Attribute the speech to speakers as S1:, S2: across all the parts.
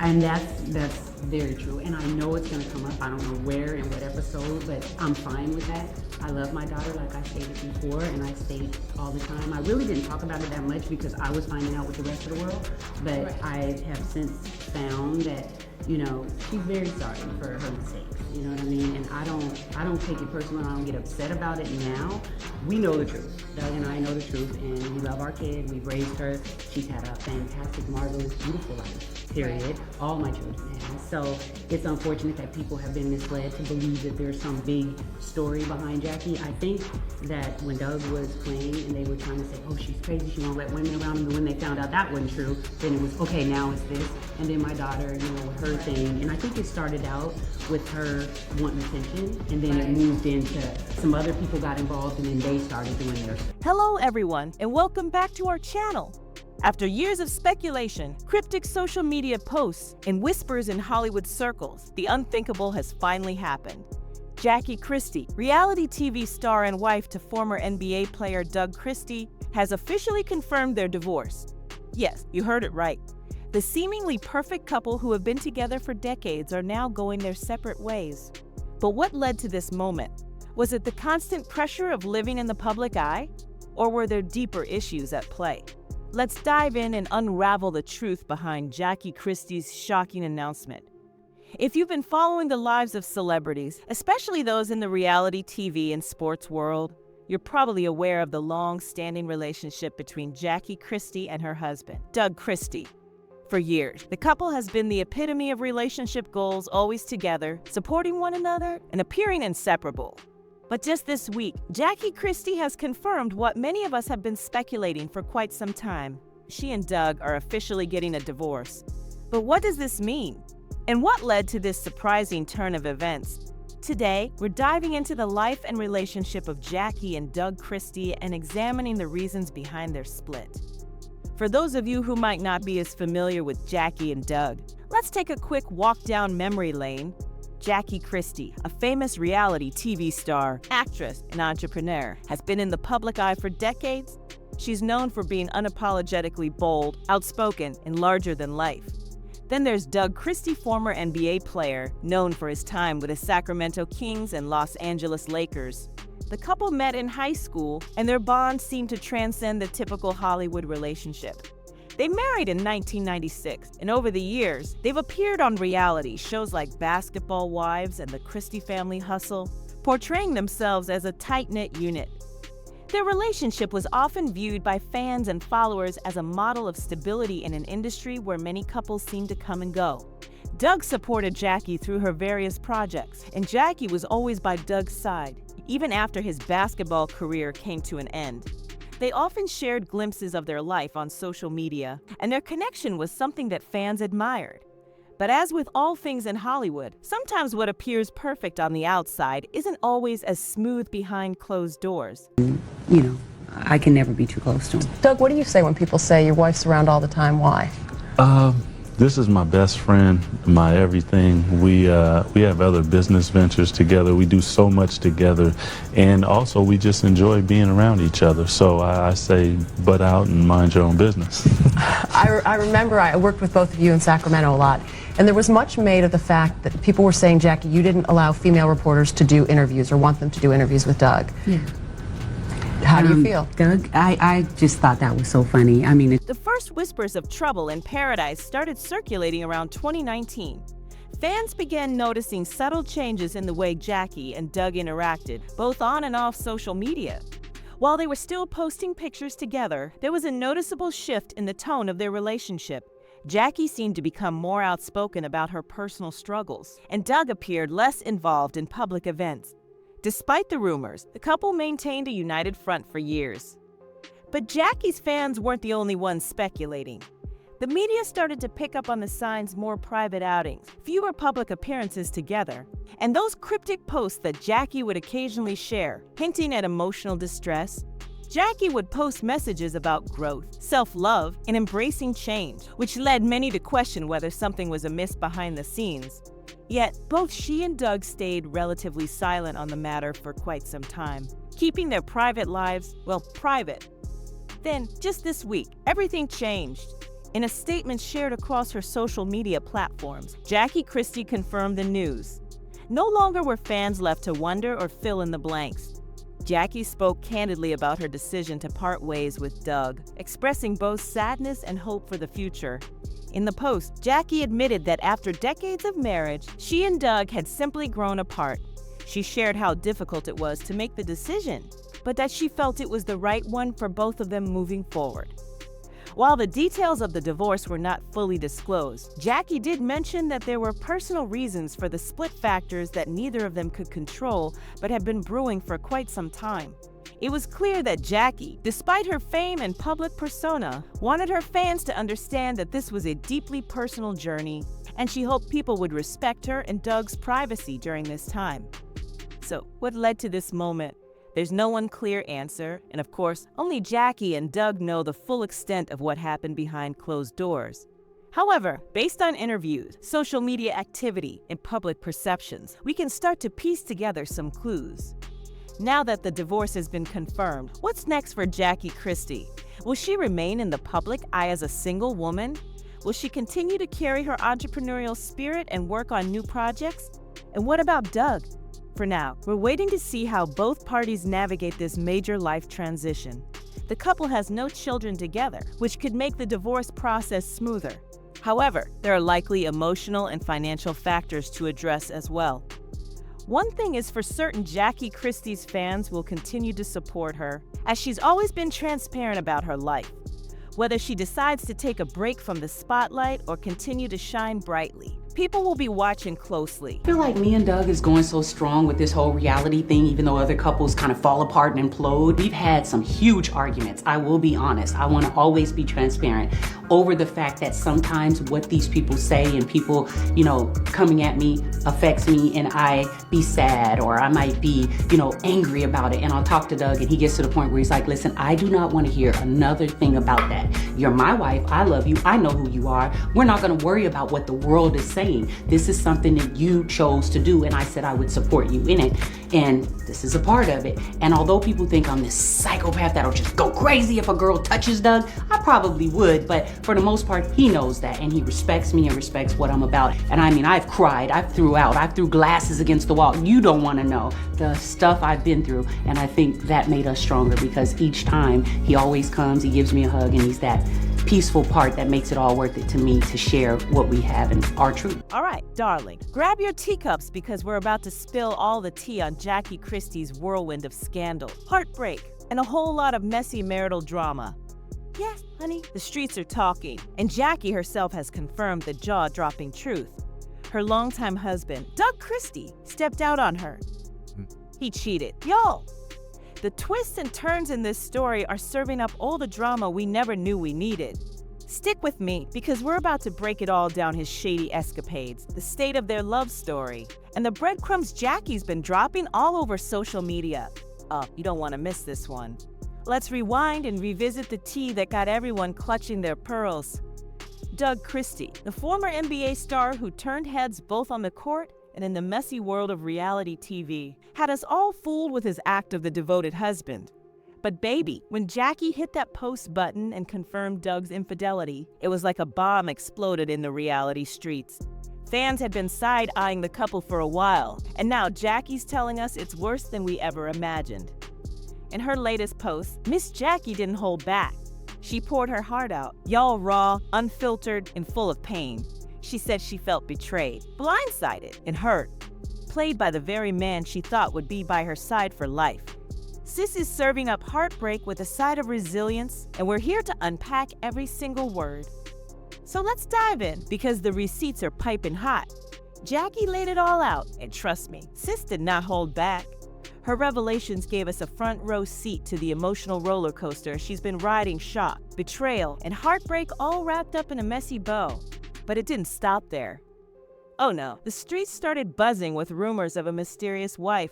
S1: And that's very true. And I know it's gonna come up. I don't know where and what episode, but I'm fine with that. I love my daughter, like I stated before, and I state all the time. I really didn't talk about it that much because I was finding out with the rest of the world. But right. I have since found that, she's very sorry for her mistakes. You know what I mean? And I don't take it personal. I don't get upset about it now. We know the truth. Doug and I know the truth, and we love our kid. We've raised her. She's had a fantastic, marvelous, beautiful life. Period. Right. All my children have. So it's unfortunate that people have been misled to believe that there's some big story behind Jackie. I think that when Doug was playing and they were trying to say, oh, she's crazy, she won't let women around him, and when they found out that wasn't true, then it was, okay, now it's this. And then my daughter, with her thing, and I think it started out with her wanting attention, and then it moved into some other people got involved, and then they started doing their stuff.
S2: Hello, everyone, and welcome back to our channel. After years of speculation, cryptic social media posts, and whispers in Hollywood circles, the unthinkable has finally happened. Jackie Christie, reality TV star and wife to former NBA player Doug Christie, has officially confirmed their divorce. Yes, you heard it right. The seemingly perfect couple who have been together for decades are now going their separate ways. But what led to this moment? Was it the constant pressure of living in the public eye? Or were there deeper issues at play? Let's dive in and unravel the truth behind Jackie Christie's shocking announcement. If you've been following the lives of celebrities, especially those in the reality TV and sports world, you're probably aware of the long-standing relationship between Jackie Christie and her husband, Doug Christie. For years, the couple has been the epitome of relationship goals, always together, supporting one another, and appearing inseparable. But just this week, Jackie Christie has confirmed what many of us have been speculating for quite some time. She and Doug are officially getting a divorce. But what does this mean? And what led to this surprising turn of events? Today, we're diving into the life and relationship of Jackie and Doug Christie and examining the reasons behind their split. For those of you who might not be as familiar with Jackie and Doug, let's take a quick walk down memory lane. Jackie Christie, a famous reality TV star, actress, and entrepreneur, has been in the public eye for decades. She's known for being unapologetically bold, outspoken, and larger than life. Then there's Doug Christie, former NBA player, known for his time with the Sacramento Kings and Los Angeles Lakers. The couple met in high school, and their bond seemed to transcend the typical Hollywood relationship. They married in 1996, and over the years, they've appeared on reality shows like Basketball Wives and The Christie Family Hustle, portraying themselves as a tight-knit unit. Their relationship was often viewed by fans and followers as a model of stability in an industry where many couples seem to come and go. Doug supported Jackie through her various projects, and Jackie was always by Doug's side, even after his basketball career came to an end. They often shared glimpses of their life on social media, and their connection was something that fans admired. But as with all things in Hollywood, sometimes what appears perfect on the outside isn't always as smooth behind closed doors.
S1: I can never be too close to him.
S3: Doug, what do you say when people say your wife's around all the time? Why?
S4: This is my best friend, my everything. We have other business ventures together. We do so much together, and also we just enjoy being around each other. So I say, butt out and mind your own business.
S3: I remember I worked with both of you in Sacramento a lot, and there was much made of the fact that people were saying, Jackie, you didn't allow female reporters to do interviews or want them to do interviews with Doug.
S1: Yeah.
S3: How do you feel?
S1: Doug, I just thought that was so funny.
S2: The first whispers of trouble in paradise started circulating around 2019. Fans began noticing subtle changes in the way Jackie and Doug interacted, both on and off social media. While they were still posting pictures together, there was a noticeable shift in the tone of their relationship. Jackie seemed to become more outspoken about her personal struggles, and Doug appeared less involved in public events. Despite the rumors, the couple maintained a united front for years. But Jackie's fans weren't the only ones speculating. The media started to pick up on the sign's more private outings, fewer public appearances together, and those cryptic posts that Jackie would occasionally share, hinting at emotional distress. Jackie would post messages about growth, self-love, and embracing change, which led many to question whether something was amiss behind the scenes. Yet, both she and Doug stayed relatively silent on the matter for quite some time, keeping their private lives, private. Then, just this week, everything changed. In a statement shared across her social media platforms, Jackie Christie confirmed the news. No longer were fans left to wonder or fill in the blanks. Jackie spoke candidly about her decision to part ways with Doug, expressing both sadness and hope for the future. In the post, Jackie admitted that after decades of marriage, she and Doug had simply grown apart. She shared how difficult it was to make the decision, but that she felt it was the right one for both of them moving forward. While the details of the divorce were not fully disclosed, Jackie did mention that there were personal reasons for the split factors that neither of them could control but had been brewing for quite some time. It was clear that Jackie, despite her fame and public persona, wanted her fans to understand that this was a deeply personal journey, and she hoped people would respect her and Doug's privacy during this time. So, what led to this moment? There's no one clear answer, and of course, only Jackie and Doug know the full extent of what happened behind closed doors. However, based on interviews, social media activity, and public perceptions, we can start to piece together some clues. Now that the divorce has been confirmed, what's next for Jackie Christie? Will she remain in the public eye as a single woman? Will she continue to carry her entrepreneurial spirit and work on new projects? And what about Doug? For now, we're waiting to see how both parties navigate this major life transition. The couple has no children together, which could make the divorce process smoother. However, there are likely emotional and financial factors to address as well. One thing is for certain, Jackie Christie's fans will continue to support her, as she's always been transparent about her life. Whether she decides to take a break from the spotlight or continue to shine brightly, people will be watching closely.
S1: I feel like me and Doug is going so strong with this whole reality thing, even though other couples kind of fall apart and implode. We've had some huge arguments. I will be honest. I want to always be transparent over the fact that sometimes what these people say and people, coming at me affects me, and I be sad or I might be, angry about it. And I'll talk to Doug and he gets to the point where he's like, listen, I do not want to hear another thing about that. You're my wife. I love you. I know who you are. We're not going to worry about what the world is saying. This is something that you chose to do, and I said I would support you in it, and this is a part of it. And although people think I'm this psychopath that'll just go crazy if a girl touches Doug, I probably would, but for the most part, he knows that, and he respects me and respects what I'm about. And I mean, I've cried, I've threw glasses against the wall. You don't want to know the stuff I've been through, and I think that made us stronger because each time he always comes, he gives me a hug, and he's that peaceful part that makes it all worth it to me to share what we have and our truth.
S2: All right, darling, grab your teacups because we're about to spill all the tea on Jackie Christie's whirlwind of scandal, heartbreak, and a whole lot of messy marital drama. Yes, honey, the streets are talking, and Jackie herself has confirmed the jaw-dropping truth. Her longtime husband, Doug Christie, stepped out on her. He cheated. Y'all! The twists and turns in this story are serving up all the drama we never knew we needed. Stick with me, because we're about to break it all down: his shady escapades, the state of their love story, and the breadcrumbs Jackie's been dropping all over social media. Oh, you don't want to miss this one. Let's rewind and revisit the tea that got everyone clutching their pearls. Doug Christie, the former NBA star who turned heads both on the court and in the messy world of reality TV, had us all fooled with his act of the devoted husband. But baby, when Jackie hit that post button and confirmed Doug's infidelity, it was like a bomb exploded in the reality streets. Fans had been side-eyeing the couple for a while, and now Jackie's telling us it's worse than we ever imagined. In her latest post, Miss Jackie didn't hold back. She poured her heart out, y'all raw, unfiltered, and full of pain. She said she felt betrayed, blindsided, and hurt, played by the very man she thought would be by her side for life. Sis is serving up heartbreak with a side of resilience, and we're here to unpack every single word. So let's dive in, because the receipts are piping hot. Jackie laid it all out, and trust me, sis did not hold back. Her revelations gave us a front row seat to the emotional roller coaster she's been riding: shock, betrayal, and heartbreak, all wrapped up in a messy bow. But it didn't stop there. Oh no, the streets started buzzing with rumors of a mysterious wife.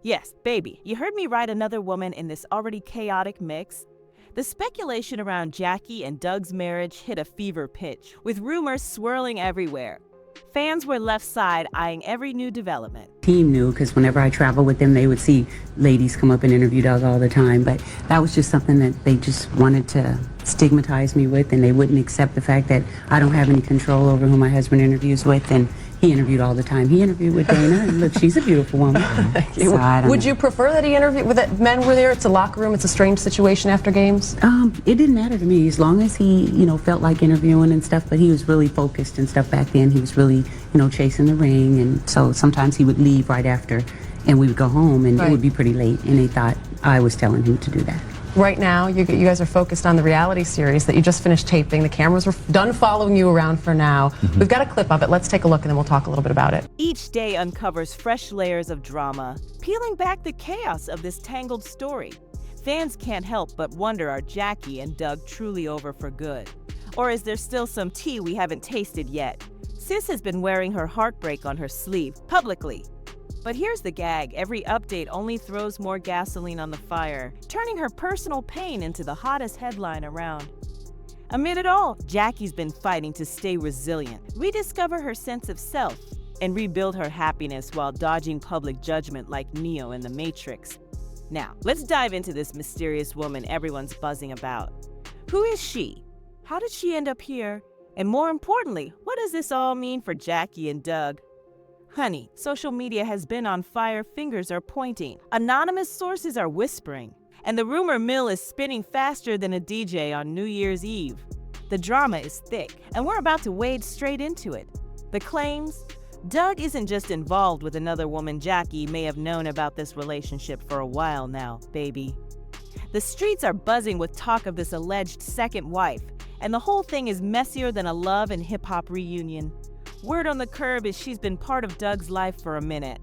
S2: Yes, baby, you heard me right, another woman in this already chaotic mix. The speculation around Jackie and Doug's marriage hit a fever pitch, with rumors swirling everywhere. Fans were left side-eyeing every new development.
S1: Team knew because whenever I travel with them, they would see ladies come up and interview Doug all the time. But that was just something that they just wanted to stigmatize me with, and they wouldn't accept the fact that I don't have any control over who my husband interviews with. And he interviewed all the time. He interviewed with Dana, and look, she's a beautiful woman. So
S3: Would you prefer that he interviewed, that men were there? It's a locker room. It's a strange situation after games.
S1: It didn't matter to me as long as he, felt like interviewing and stuff. But he was really focused and stuff back then. He was really, chasing the ring, and so sometimes he would leave right after, and we would go home, and it would be pretty late. And they thought I was telling him to do that.
S3: Right now, you guys are focused on the reality series that you just finished taping. The cameras were done following you around for now. We've got a clip of it. Let's take a look, and then we'll talk a little bit about it.
S2: Each day uncovers fresh layers of drama, peeling back the chaos of this tangled story. Fans can't help but wonder, are Jackie and Doug truly over for good? Or is there still some tea we haven't tasted yet? Sis has been wearing her heartbreak on her sleeve, publicly. But here's the gag, every update only throws more gasoline on the fire, turning her personal pain into the hottest headline around. Amid it all, Jackie's been fighting to stay resilient, rediscover her sense of self, and rebuild her happiness while dodging public judgment like Neo in The Matrix. Now, let's dive into this mysterious woman everyone's buzzing about. Who is she? How did she end up here? And more importantly, what does this all mean for Jackie and Doug? Honey, social media has been on fire, fingers are pointing. Anonymous sources are whispering. And the rumor mill is spinning faster than a DJ on New Year's Eve. The drama is thick, and we're about to wade straight into it. The claims? Doug isn't just involved with another woman. Jackie may have known about this relationship for a while now, baby. The streets are buzzing with talk of this alleged second wife, and the whole thing is messier than a love and hip-hop reunion. Word on the curb is she's been part of Doug's life for a minute.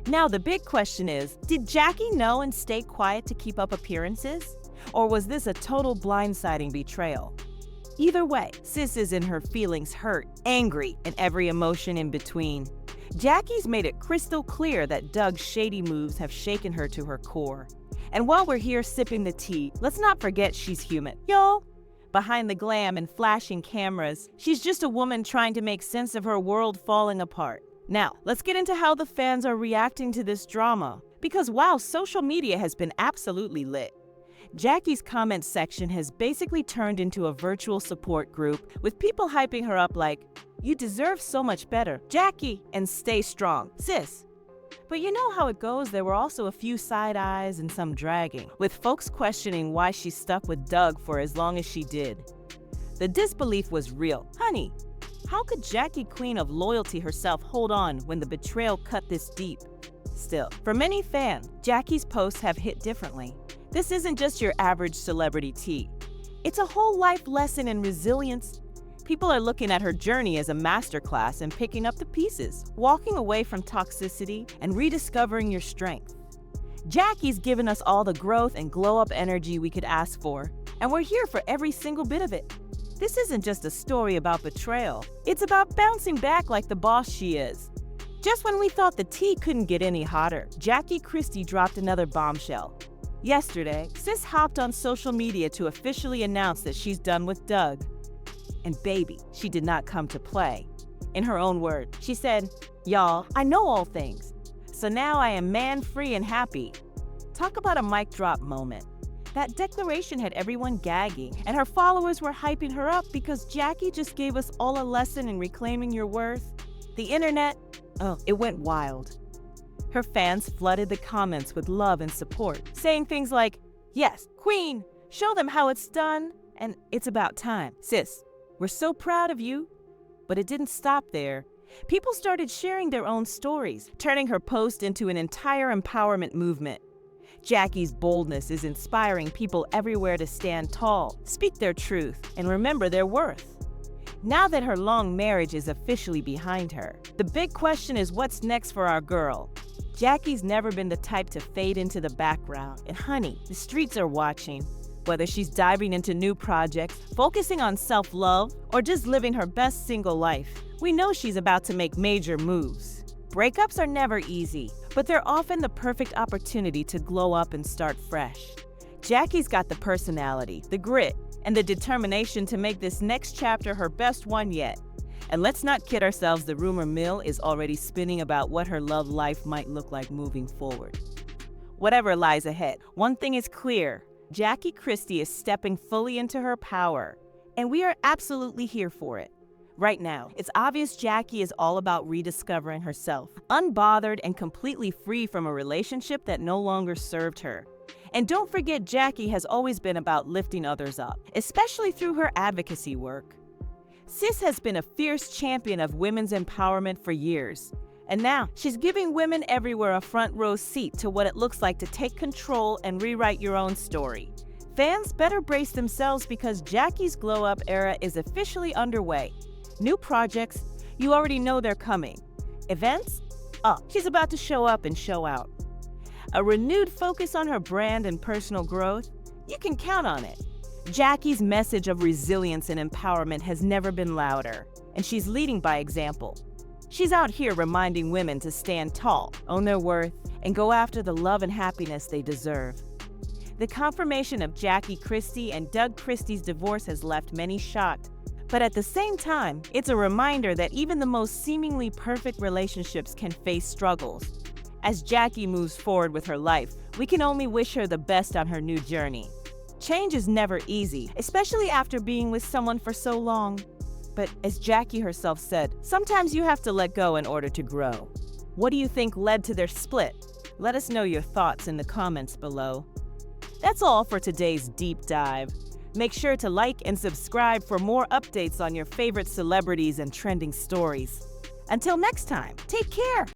S2: Now the big question is, did Jackie know and stay quiet to keep up appearances? Or was this a total blindsiding betrayal? Either way, sis is in her feelings, hurt, angry, and every emotion in between. Jackie's made it crystal clear that Doug's shady moves have shaken her to her core. And while we're here sipping the tea, let's not forget she's human. Y'all, behind the glam and flashing cameras, she's just a woman trying to make sense of her world falling apart. Now, let's get into how the fans are reacting to this drama. Because wow, social media has been absolutely lit. Jackie's comment section has basically turned into a virtual support group with people hyping her up like, "You deserve so much better, Jackie, and stay strong, sis." But you know how it goes, there were also a few side eyes and some dragging, with folks questioning why she stuck with Doug for as long as she did. The disbelief was real. Honey, how could Jackie, queen of loyalty herself, hold on when the betrayal cut this deep? Still, for many fans, Jackie's posts have hit differently. This isn't just your average celebrity tea. It's a whole life lesson in resilience. People are looking at her journey as a masterclass and picking up the pieces, walking away from toxicity and rediscovering your strength. Jackie's given us all the growth and glow-up energy we could ask for, and we're here for every single bit of it. This isn't just a story about betrayal. It's about bouncing back like the boss she is. Just when we thought the tea couldn't get any hotter, Jackie Christie dropped another bombshell. Yesterday, sis hopped on social media to officially announce that she's done with Doug. And baby, she did not come to play. In her own words, she said, "Y'all, I know all things, so now I am man-free and happy." Talk about a mic drop moment. That declaration had everyone gagging, and her followers were hyping her up because Jackie just gave us all a lesson in reclaiming your worth. The internet, it went wild. Her fans flooded the comments with love and support, saying things like, "Yes, queen, show them how it's done, and it's about time. Sis, we're so proud of you." But it didn't stop there. People started sharing their own stories, turning her post into an entire empowerment movement. Jackie's boldness is inspiring people everywhere to stand tall, speak their truth, and remember their worth. Now that her long marriage is officially behind her, the big question is what's next for our girl? Jackie's never been the type to fade into the background, and honey, the streets are watching. Whether she's diving into new projects, focusing on self-love, or just living her best single life, we know she's about to make major moves. Breakups are never easy, but they're often the perfect opportunity to glow up and start fresh. Jackie's got the personality, the grit, and the determination to make this next chapter her best one yet. And let's not kid ourselves, the rumor mill is already spinning about what her love life might look like moving forward. Whatever lies ahead, one thing is clear: Jackie Christie is stepping fully into her power, and we are absolutely here for it. Right now, it's obvious Jackie is all about rediscovering herself, unbothered and completely free from a relationship that no longer served her. And don't forget, Jackie has always been about lifting others up, especially through her advocacy work. Sis has been a fierce champion of women's empowerment for years, and now she's giving women everywhere a front row seat to what it looks like to take control and rewrite your own story. Fans better brace themselves because Jackie's glow-up era is officially underway. New projects, you already know they're coming. Events? She's about to show up and show out. A renewed focus on her brand and personal growth? You can count on it. Jackie's message of resilience and empowerment has never been louder, and she's leading by example. She's out here reminding women to stand tall, own their worth, and go after the love and happiness they deserve. The confirmation of Jackie Christie and Doug Christie's divorce has left many shocked. But at the same time, it's a reminder that even the most seemingly perfect relationships can face struggles. As Jackie moves forward with her life, we can only wish her the best on her new journey. Change is never easy, especially after being with someone for so long. But as Jackie herself said, sometimes you have to let go in order to grow. What do you think led to their split? Let us know your thoughts in the comments below. That's all for today's deep dive. Make sure to like and subscribe for more updates on your favorite celebrities and trending stories. Until next time, take care.